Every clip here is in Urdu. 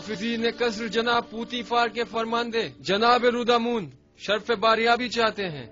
حافظین قصر جناب پوتیفار کے فرماندے جناب رودامون شرف باریابی چاہتے ہیں۔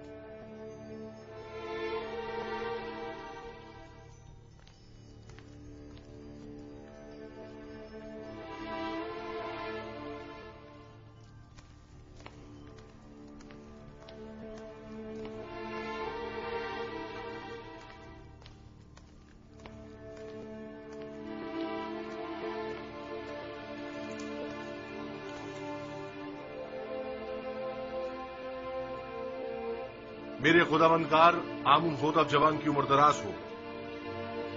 میرے خداوندگار آمون ہوتا جوان کی عمر دراز ہو۔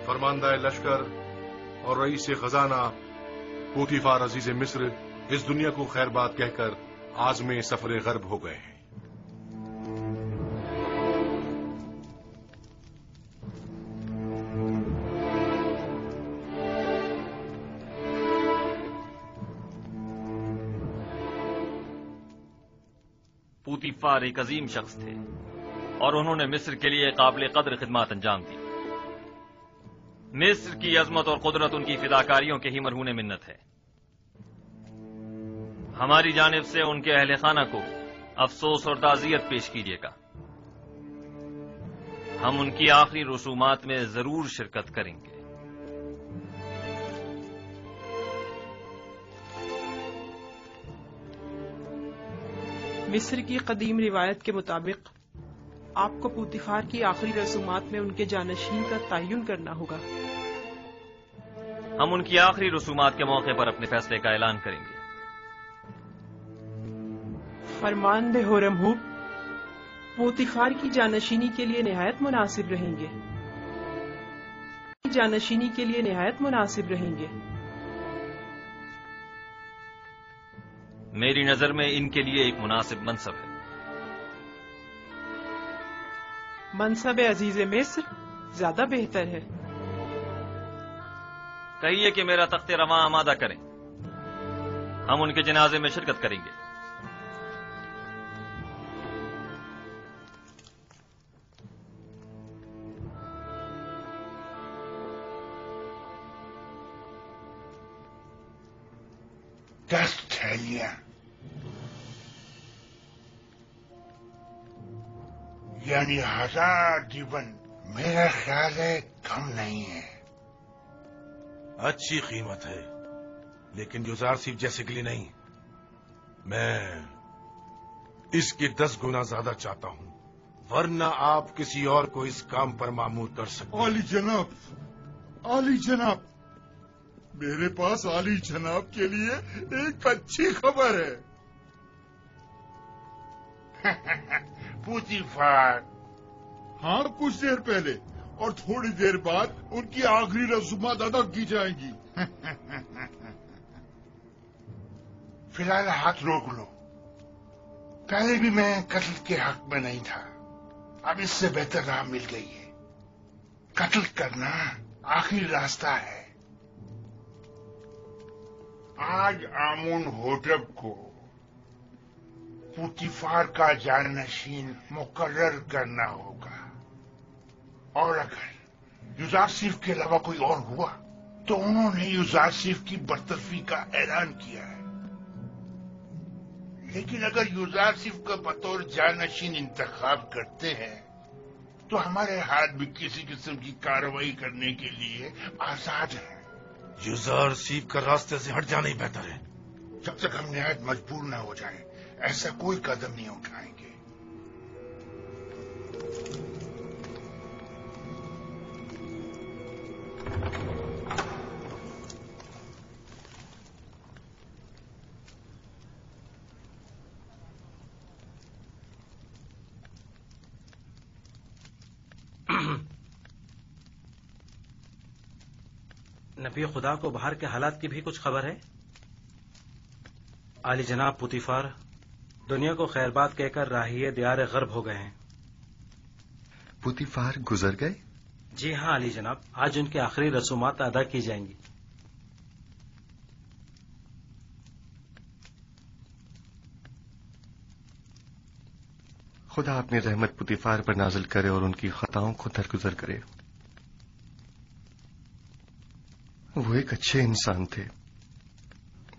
فرماندہ لشکر اور رئیس خزانہ پوتیفار عزیز مصر اس دنیا کو خیر بات کہہ کر عازم سفر غرب ہو گئے ہیں۔ پوتیفار ایک عظیم شخص تھے اور انہوں نے مصر کے لیے قابل قدر خدمات انجام دی۔ مصر کی عظمت اور قدرت ان کی فداکاریوں کے ہی مرہون منت ہے۔ ہماری جانب سے ان کے اہل خانہ کو افسوس اور تعزیت پیش کیجیے گا۔ ہم ان کی آخری رسومات میں ضرور شرکت کریں گے۔ مصر کی قدیم روایت کے مطابق آپ کو پوتیفار کی آخری رسومات میں ان کے جانشین کا تعین کرنا ہوگا۔ ہم ان کی آخری رسومات کے موقع پر اپنے فیصلے کا اعلان کریں گے۔ فرمان دے ہورمہوب پوتیفار کی جانشینی کے لیے نہایت مناسب رہیں گے۔ جانشینی کے لیے نہایت مناسب رہیں گے۔ میری نظر میں ان کے لیے ایک مناسب منصب ہے۔ منصب عزیز مصر زیادہ بہتر ہے۔ کہیے کہ میرا تخت رواں آمادہ کریں، ہم ان کے جنازے میں شرکت کریں گے۔ دست تھیلیاں، یعنی 1000 دیون، میرا خیال ہے کم نہیں ہے۔ اچھی قیمت ہے، لیکن یوزار سیف جیسے کے لیے نہیں۔ میں اس کے 10 گنا زیادہ چاہتا ہوں، ورنہ آپ کسی اور کو اس کام پر مامور کر سکتے ہیں۔ عالی جناب، عالی جناب، میرے پاس عالی جناب کے لیے ایک اچھی خبر ہے۔ پوتیفار، ہاں، کچھ دیر پہلے اور تھوڑی دیر بعد ان کی آخری رسومات ادا کی جائیں گی۔ فی الحال ہاتھ روک لو۔ پہلے بھی میں قتل کے حق میں نہیں تھا، اب اس سے بہتر راہ مل گئی ہے۔ قتل کرنا آخری راستہ ہے۔ آج آمون ہوٹب کو پوتیفار کا جانشین مقرر کرنا ہوگا، اور اگر یوزارسیف کے علاوہ کوئی اور ہوا تو انہوں نے یوزارسیف کی برطرفی کا اعلان کیا ہے۔ لیکن اگر یوزارسیف کا بطور جانشین انتخاب کرتے ہیں تو ہمارے ہاتھ بھی کسی قسم کی کارروائی کرنے کے لیے آزاد ہیں۔ یوزار سیف کا راستے سے ہٹ جانا ہی بہتر ہے۔ جب تک ہم نہایت مجبور نہ ہو جائیں ایسا کوئی قدم نہیں اٹھائیں گے۔ نبی خدا کو باہر کے حالات کی بھی کچھ خبر ہے؟ عالی جناب پوتیفار دنیا کو خیر بات کہہ کر راہی دیار غرب ہو گئے ہیں۔ پوتیفار گزر گئے؟ جی ہاں علی جناب، آج ان کی آخری رسومات ادا کی جائیں گی۔ خدا اپنی رحمت پوتیفار پر نازل کرے اور ان کی خطاؤں کو درگزر کرے۔ وہ ایک اچھے انسان تھے،